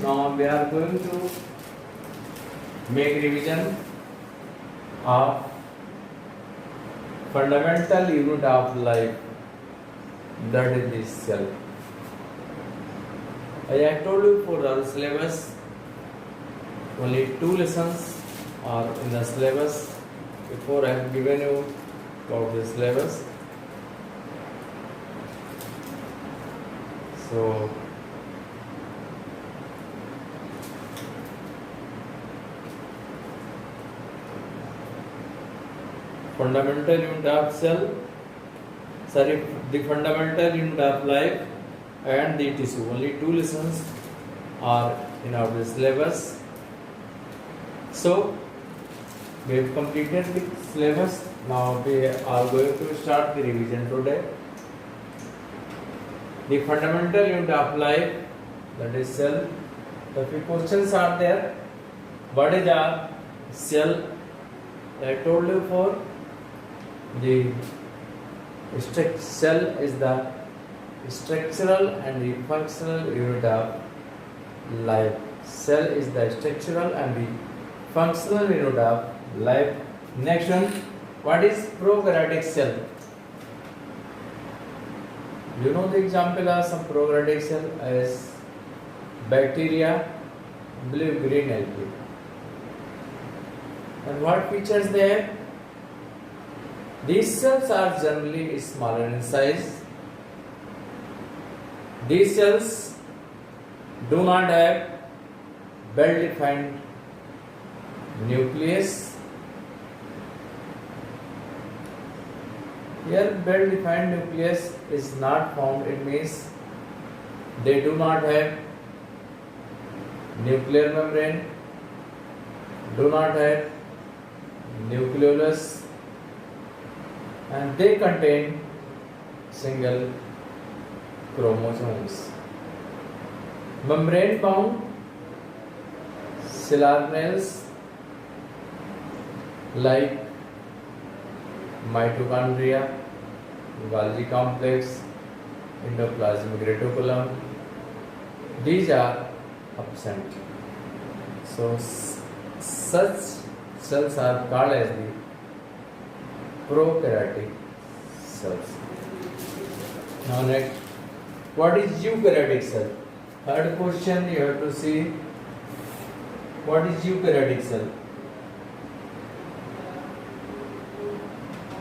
Now we are going to make revision of fundamental unit of life, that is the cell. As I told you, for our syllabus, only 2 lessons are in the syllabus. Before I have given you about the syllabus. So fundamental unit of cell, the fundamental unit of life and the tissue. Only 2 lessons are in our syllabus. So we have completed the syllabus. Now we are going to start the revision today. The fundamental unit of life, that is cell. The few questions are there. What is a cell? I told you before. The cell is the structural and the functional unit of life. Cell is the structural and the functional unit of life. Next one, what is prokaryotic cell? You know the example of some prokaryotic cell as bacteria, blue green algae. And what features they have? These cells are generally smaller in size. These cells do not have well-defined nucleus. Here, well-defined nucleus is not found. It means they do not have nuclear membrane, do not have nucleolus, and they contain single chromosomes. Membrane bound cell organelles like mitochondria, Golgi complex, endoplasmic reticulum, these are absent. So such cells are called as the prokaryotic cells. Now next, what is eukaryotic cell? Third question you have to see, what is eukaryotic cell?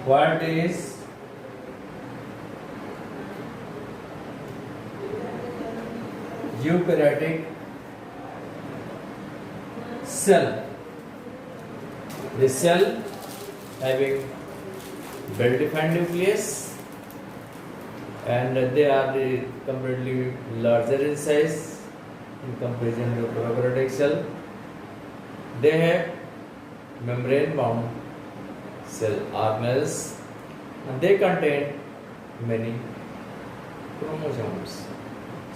What is eukaryotic cell? The cell having well-defined nucleus and they are comparatively larger in size in comparison to prokaryotic cell. They have membrane-bound cell organelles and they contain many chromosomes.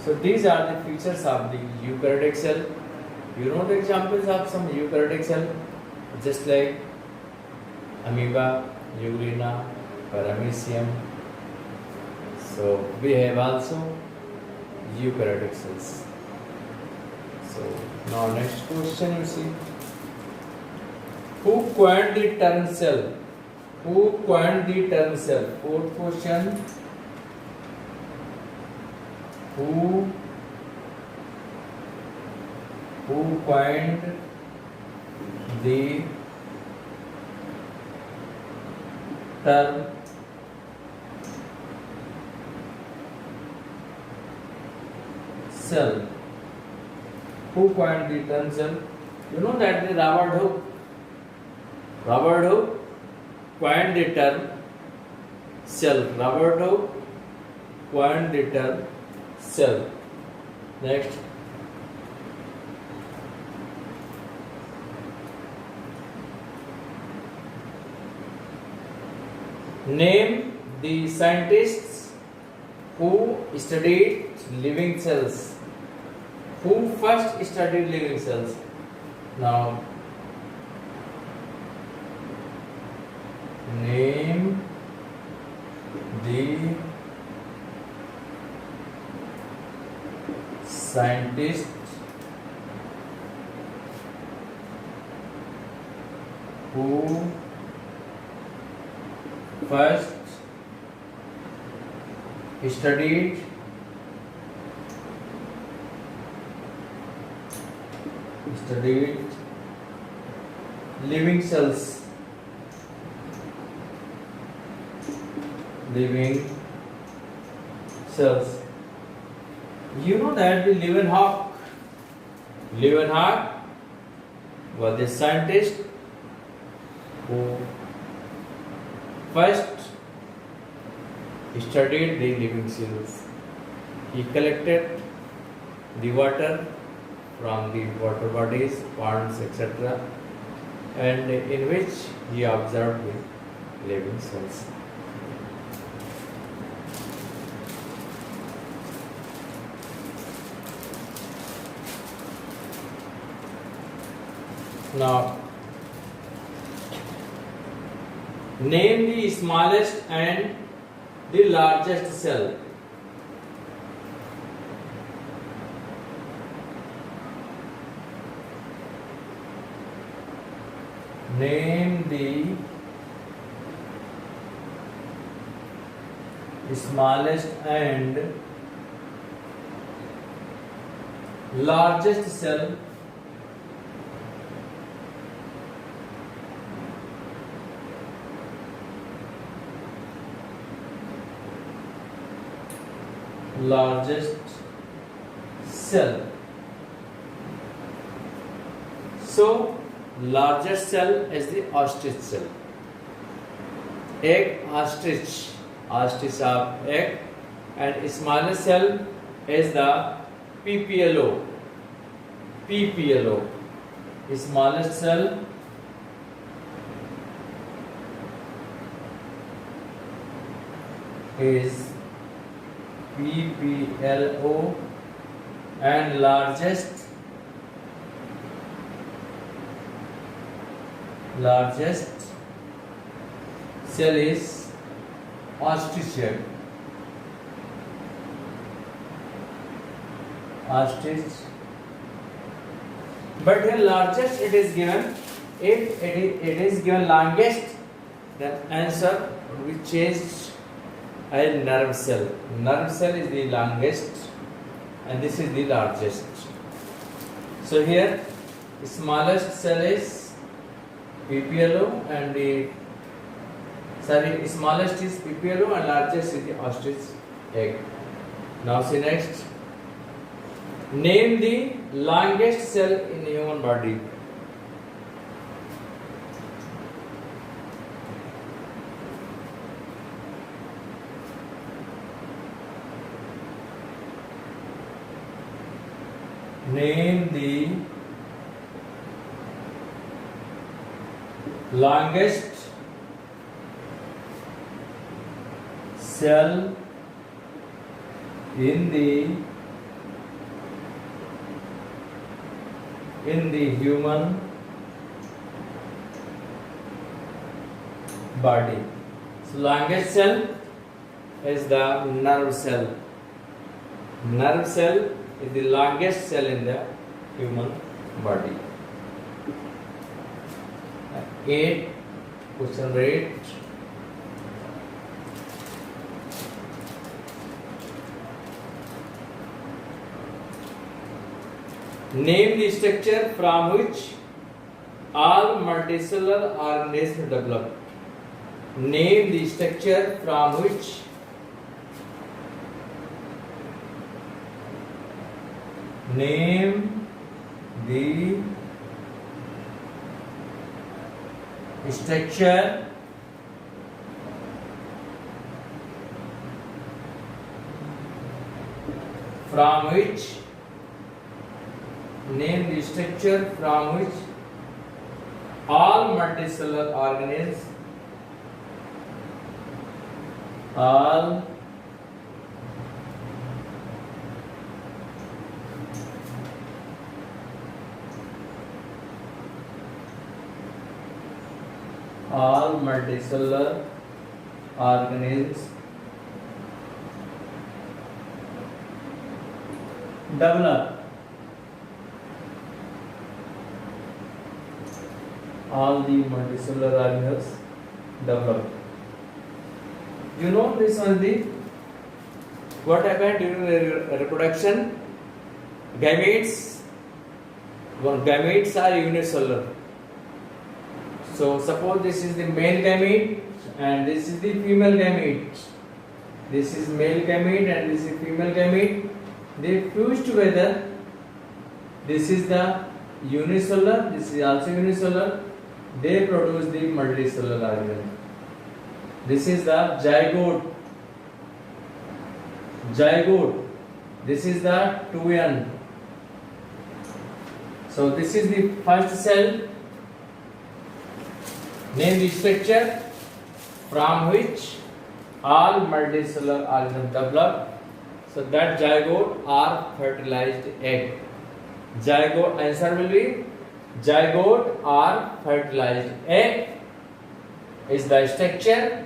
So these are the features of the eukaryotic cell. You know the examples of some eukaryotic cell, just like amoeba, Euglena, Paramecium. So we have also eukaryotic cells. So now next question you see. Who coined the term cell? Who coined the term cell? Fourth question. Who coined the term cell? Who coined the term cell? You know that the Robert Hooke coined the term cell. Robert Hooke coined the term cell. Next. Name the scientists who studied living cells. Who first studied living cells? Now, name the scientists who first studied living cells, living cells. You know that the Leeuwenhoek was the scientist who first studied the living cells. He collected the water from the water bodies, ponds, etc., and in which he observed the living cells. Now, name the smallest and the largest cell. Name the smallest and largest cell So, largest cell is the ostrich cell. Egg ostrich of egg, and smallest cell is the PPLO. Smallest cell is PPLO, and largest cell is ostrich egg. But here largest it is given. If it is given longest, then answer will be changed as nerve cell. Nerve cell is the longest and this is the largest. So here smallest cell is PPLO and smallest is PPLO and largest is the ostrich egg. Now see next. Name the longest cell in human body. Name the longest cell in the human body. So longest cell is the nerve cell. Nerve cell is the longest cell in the human body. 8. Question 8. Name the structure from which all multicellular organisms develop. Name the structure from which structure from which all multicellular organisms all multicellular organisms develop. all the multicellular organisms develop. You know this one, the what happened during reproduction? Gametes are unicellular. So suppose this is the male gamete and this is the female gamete. This is male gamete and this is female gamete. They fuse together. This is the unicellular. This is also unicellular. They produce the multicellular organism. This is the zygote. This is the 2N. So this is the first cell. Name the structure from which all multicellular organisms develop. So that zygote or fertilized egg. Zygote, answer will be zygote or fertilized egg is the structure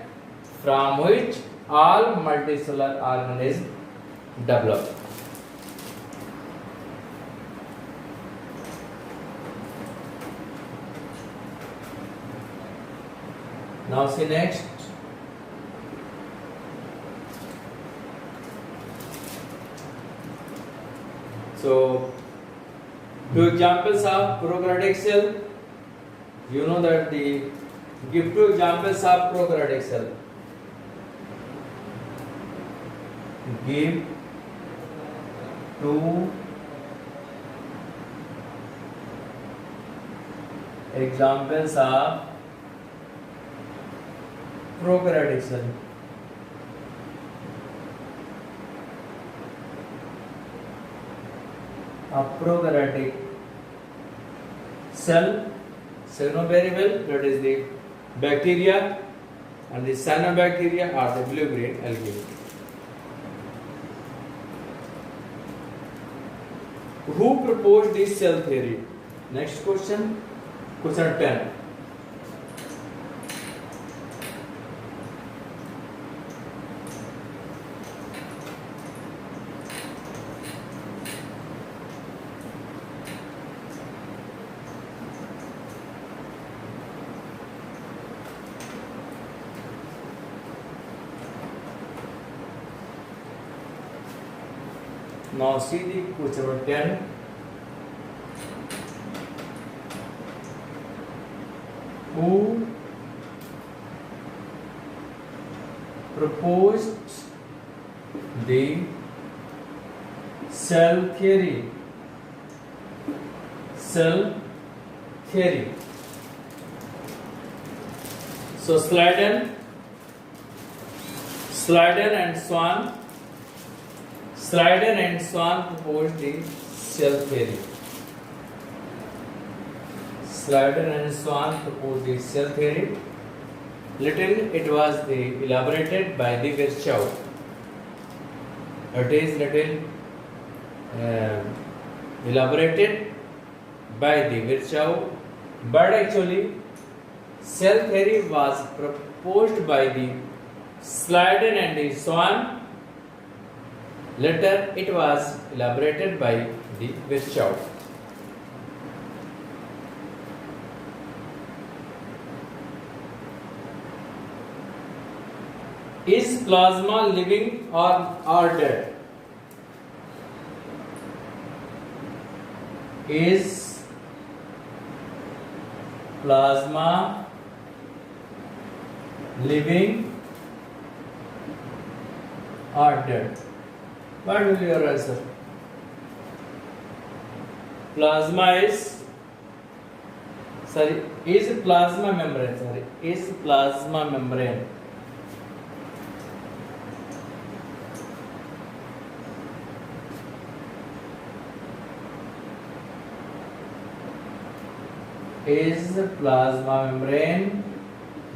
from which all multicellular organisms develop. Now see next. So two examples of prokaryotic cell. You know that the give two examples of prokaryotic cell. Give two examples of prokaryotic cell. A prokaryotic cell, so you know very well that is the bacteria, and the cyanobacteria are the blue-green algae. Who proposed this cell theory? Next question, question 10. Now see the question number 10. Who proposed the cell theory? Cell theory. So Sladen and Swan. Sladen and Swan proposed the cell theory. Sladen and Swan proposed the cell theory. It was elaborated by the Virchow. It is elaborated by the Virchow, but actually cell theory was proposed by the Sladen and the Swan. Later, it was elaborated by the Virchow. Is plasma living or dead? Is plasma living or dead? What will be your answer? Plasma is plasma membrane. Is plasma membrane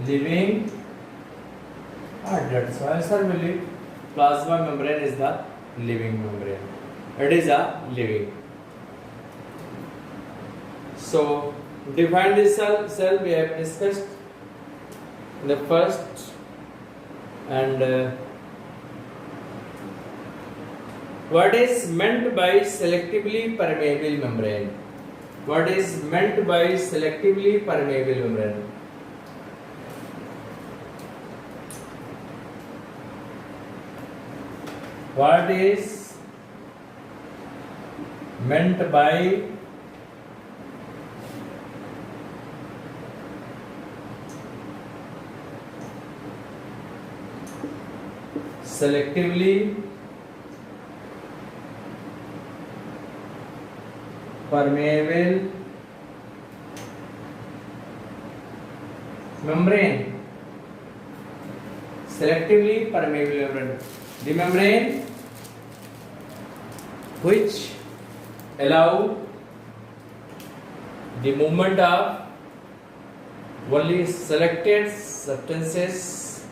living or dead? So answer will be plasma membrane is the living membrane. It is a living. So define this cell we have discussed in the first, and what is meant by selectively permeable membrane? What is meant by selectively permeable membrane? What is meant by selectively permeable membrane? Selectively permeable membrane, the membrane which allow the movement of only selected substances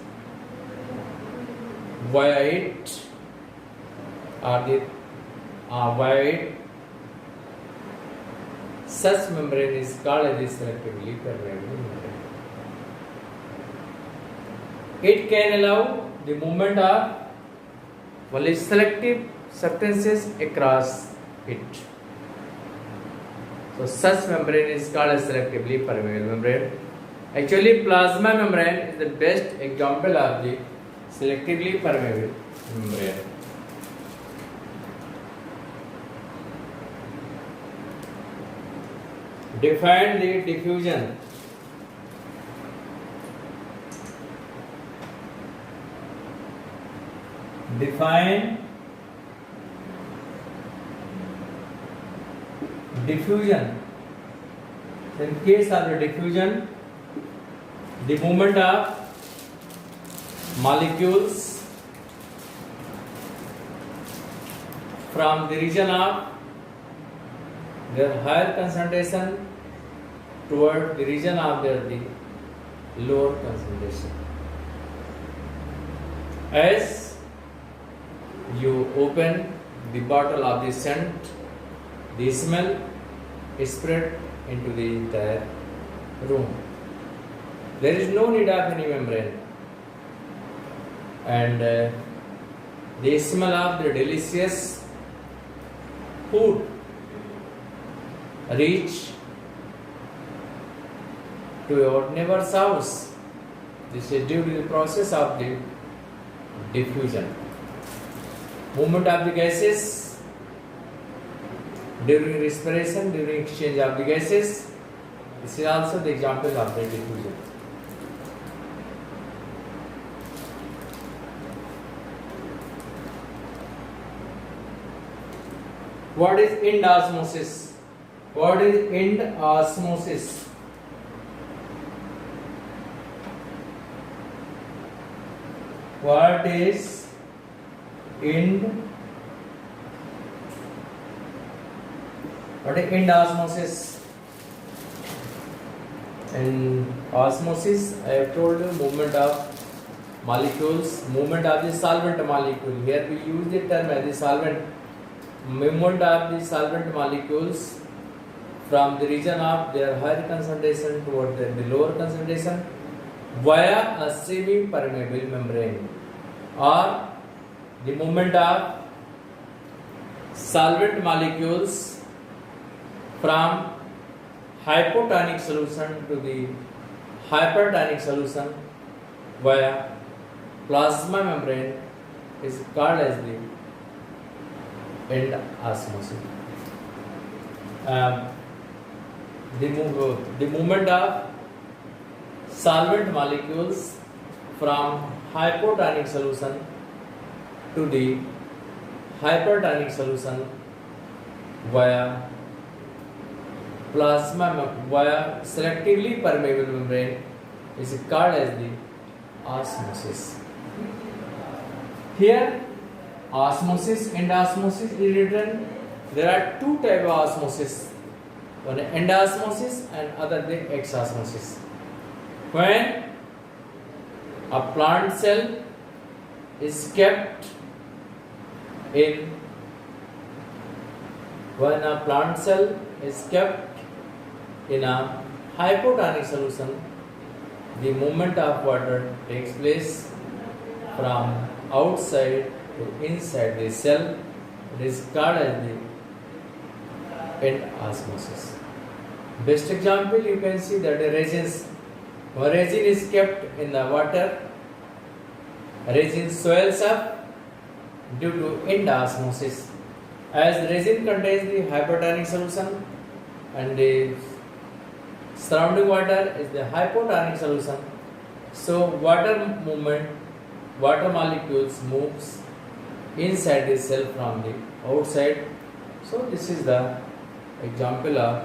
via it via it. Such membrane is called as the selectively permeable membrane. It can allow the movement of only selective substances across it. So such membrane is called as selectively permeable membrane. Actually, plasma membrane is the best example of the selectively permeable membrane. Define the diffusion. Define diffusion. In case of the diffusion, the movement of molecules from the region of their higher concentration toward the region of their the lower concentration. As you open the bottle of the scent, the smell is spread into the entire room. There is no need of any membrane, and the smell of the delicious food reach to your neighbor's house. This is due to the process of the diffusion. Movement of the gases during respiration, during exchange of the gases. This is also the example of the diffusion. What is endosmosis? What is endosmosis? What is endosmosis? In osmosis, I have told you movement of molecules, movement of the solvent molecule. Here we use the term as the solvent. Movement of the solvent molecules from the region of their higher concentration toward the lower concentration via a semi-permeable membrane, or the movement of solvent molecules from hypotonic solution to the hypertonic solution via plasma membrane is called as the endosmosis. The movement of solvent molecules from hypotonic solution to the hypertonic solution via selectively permeable membrane is called as the osmosis. Here, osmosis, endosmosis is written. There are two types of osmosis. One endosmosis and other the exosmosis. When a plant cell is kept in a hypotonic solution, the movement of water takes place from outside to inside the cell. It is called as the endosmosis. Best example, you can see that a resin is kept in the water. Resin swells up due to endosmosis. As resin contains the hypertonic solution and the surrounding water is the hypotonic solution, so water molecules moves inside the cell from the outside. So this is the example of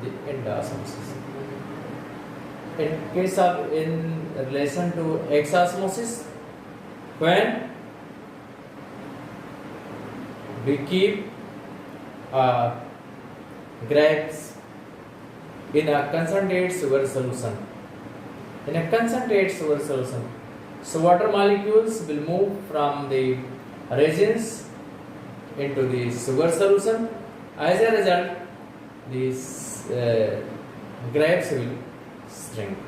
the endosmosis. In case of in relation to exosmosis, when we keep grapes in a concentrated sugar solution, so water molecules will move from the resins into the sugar solution. As a result, these grapes will shrink.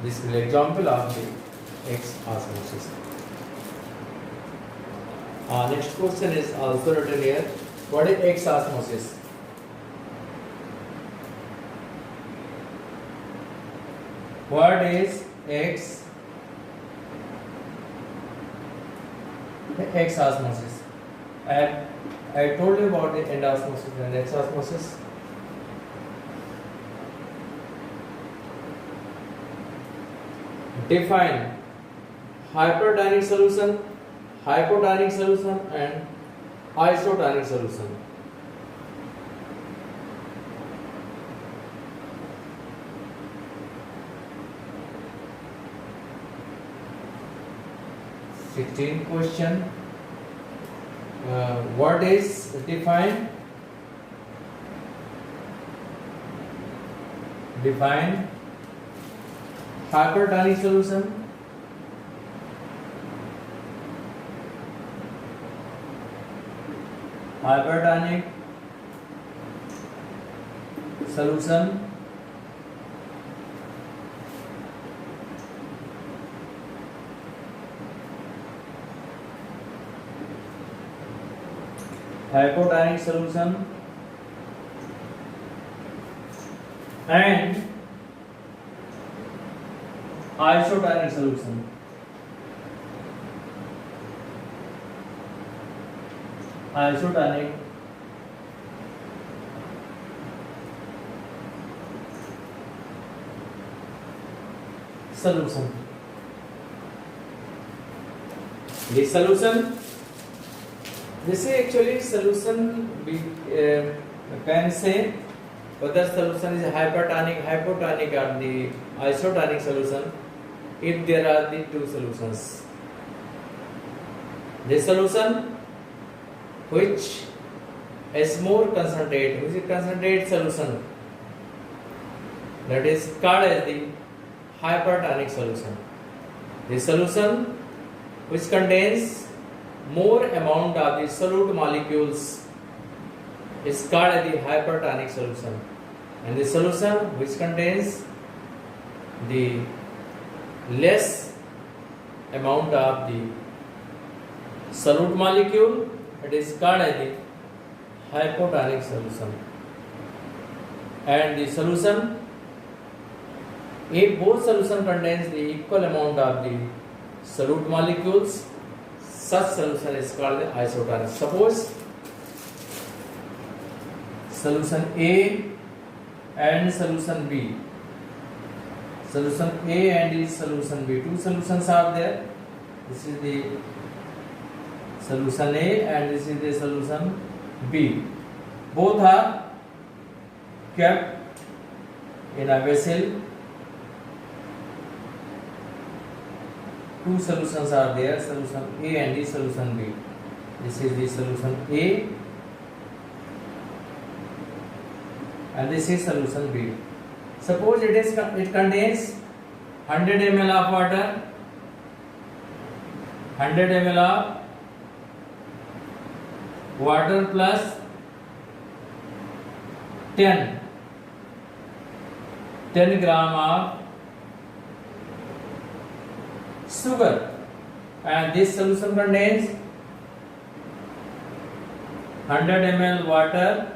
This is an example of the exosmosis. Next question is also written here. What is exosmosis? What is exosmosis? I told you about the endosmosis and exosmosis. Define hypertonic solution, hypotonic solution and isotonic solution. Question. What is defined? Define hypertonic solution, hypertonic solution, hypotonic solution and isotonic solution. Isotonic solution. The solution, this is actually solution we can say whether solution is hypertonic, hypotonic or the isotonic solution if there are the two solutions. The solution which is more concentrated, which is concentrated solution, that is called as the hypertonic solution. The solution which contains more amount of the solute molecules is called as the hypertonic solution, and the solution which contains the less amount of the solute molecule, it is called as the hypotonic solution. And the solution, if both solution contains the equal amount of the solute molecules, such solution is called the isotonic. Suppose solution A and solution B. Solution A and solution B. Two solutions are there. This is the solution A and this is the solution B. Both are kept in a vessel. Two solutions are there, solution A and the solution B. This is the solution A and this is solution B. Suppose it contains 100 ml of water, 100 ml of water plus 10 gram of sugar, and this solution contains 100 ml water,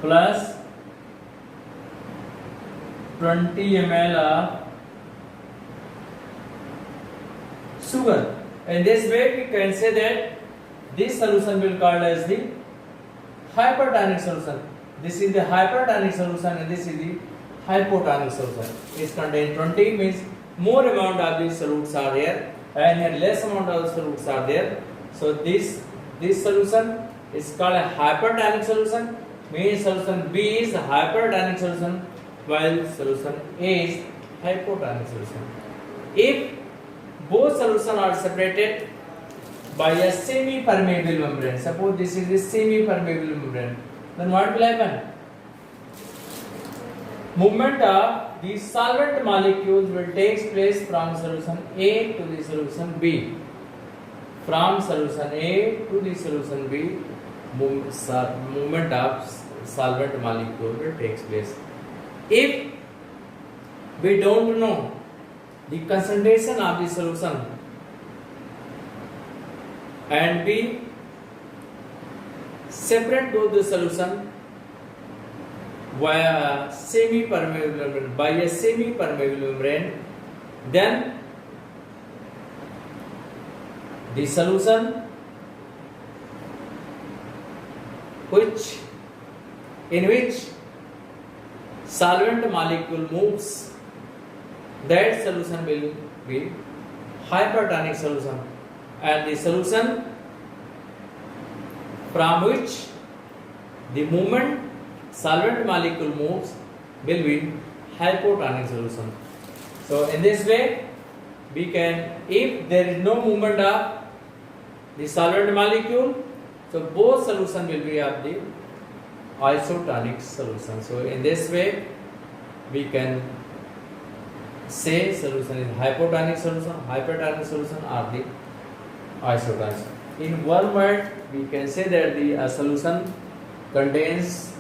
plus 20 ml of sugar. In this way we can say that this solution will be called as the hypertonic solution. This is the hypertonic solution and this is the hypotonic solution. It contains 20 means more amount of these solutes are there and here less amount of solutes are there. So this solution is called a hypertonic solution, means solution B is a hypertonic solution while solution A is hypotonic solution. If both solutions are separated by a semi-permeable membrane, suppose this is a semi-permeable membrane, then what will happen? Movement of the solvent molecules will take place from solution A to the solution B. From solution A to the solution B, movement of solvent molecule will take place. If we don't know the concentration of the solution and we separate both the solution via semi-permeable membrane, by a semi-permeable membrane, then the solution in which solvent molecule moves, that solution will be hypertonic solution, and the solution from which the movement solvent molecule moves will be hypotonic solution. So in this way we can, if there is no movement of the solvent molecule, so both solution will be of the isotonic solution. So in this way we can say solution is hypotonic solution, hypertonic solution or the isotonic. In one word we can say that the solution contains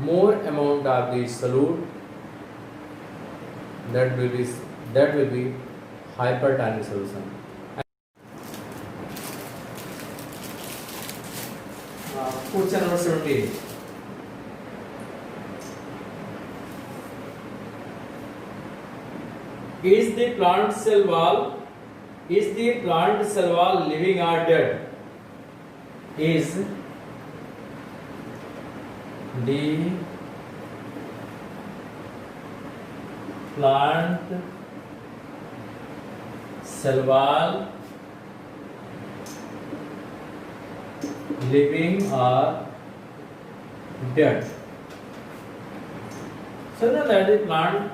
more amount of the solute, that will be hypertonic solution. Question number 17. Is the plant cell wall living or dead? Is the plant cell wall living or dead? So now that the plant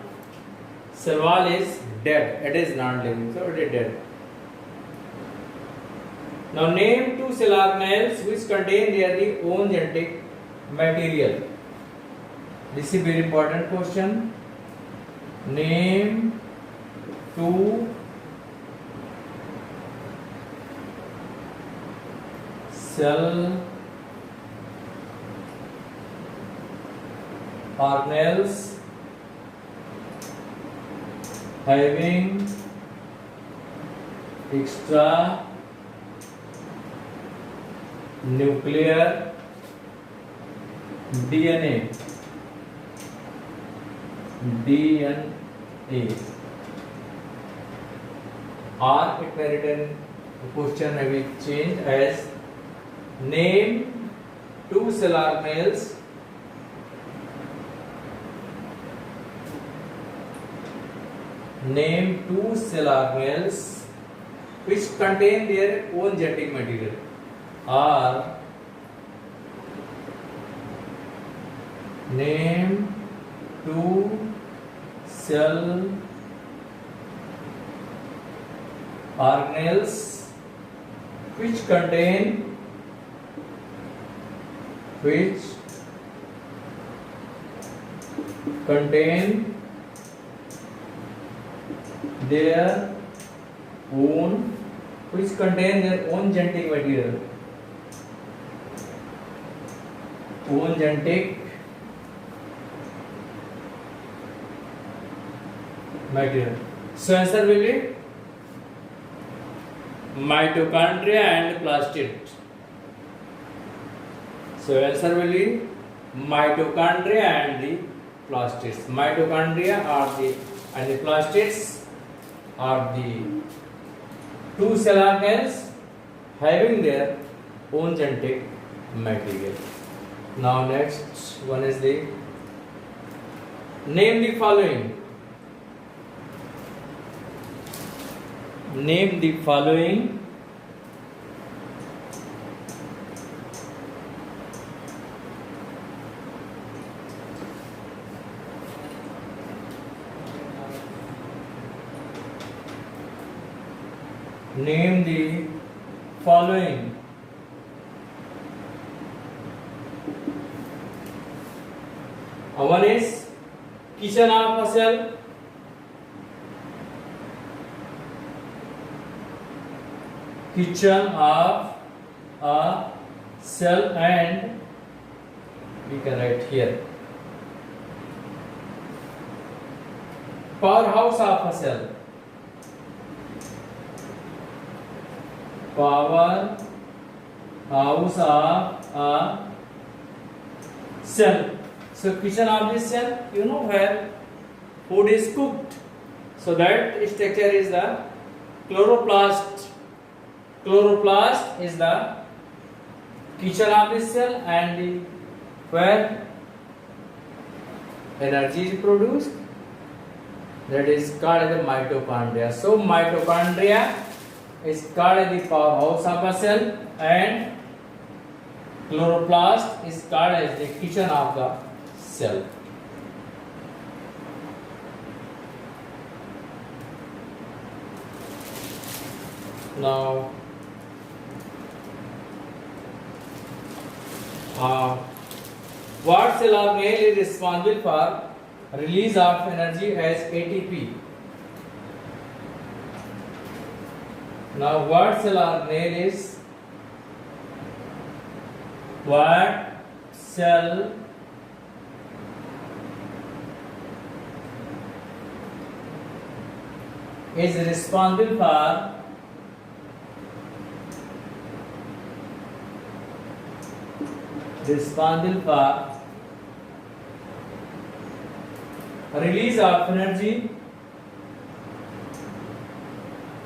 cell wall is dead, it is not living, so it is dead. Now name two cell organelles which contain their own genetic material. This is very important question. Name two cell organelles having extra nuclear DNA. Or it may written, the question may be changed as name two cell organelles which contain their own genetic material, or name two cell organelles which contain their own genetic material. So answer will be mitochondria and plastid. So answer will be mitochondria and the plastids. Mitochondria are the and the plastids are the two cell organelles having their own genetic material. Now next one is the name the following. Name the following name the following one is kitchen of a cell, kitchen of a cell, and we can write here powerhouse of a cell. Powerhouse of a cell. So kitchen of this cell, you know, where food is cooked. So that structure is the chloroplast. Chloroplast is the kitchen of this cell, and where energy is produced, that is called the mitochondria. So mitochondria is called the powerhouse of a cell, and chloroplast is called as the kitchen of the cell. Now what cell organelle is responsible for release of energy as ATP? Now what cell organelle is responsible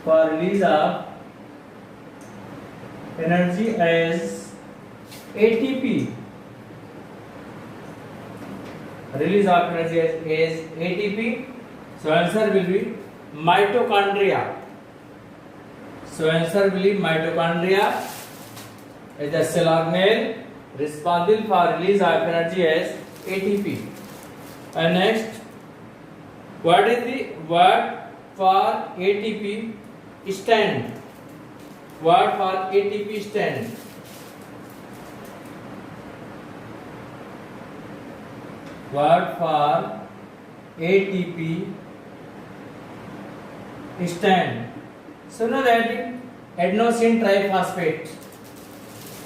for release of energy as ATP. Release of energy as ATP. So answer will be mitochondria. Mitochondria is the cell organelle responsible for release of energy as ATP. And next, what for ATP stand? What for ATP stand? What for ATP stand? So know that adenosine triphosphate.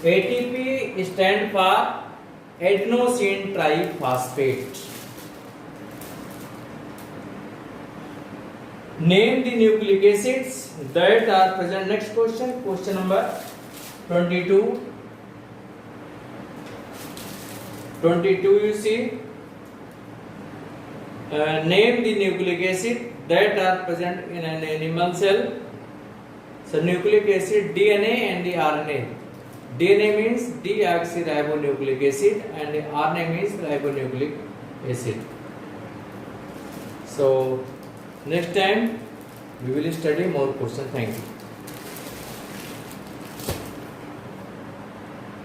ATP stand for adenosine triphosphate. Name the nucleic acids that are present. Next question, question number 22. 22 you see. Name the nucleic acid that are present in an animal cell. So nucleic acid, DNA and the RNA. DNA means deoxyribonucleic acid and the RNA means ribonucleic acid. So next time we will study more questions. Thank you.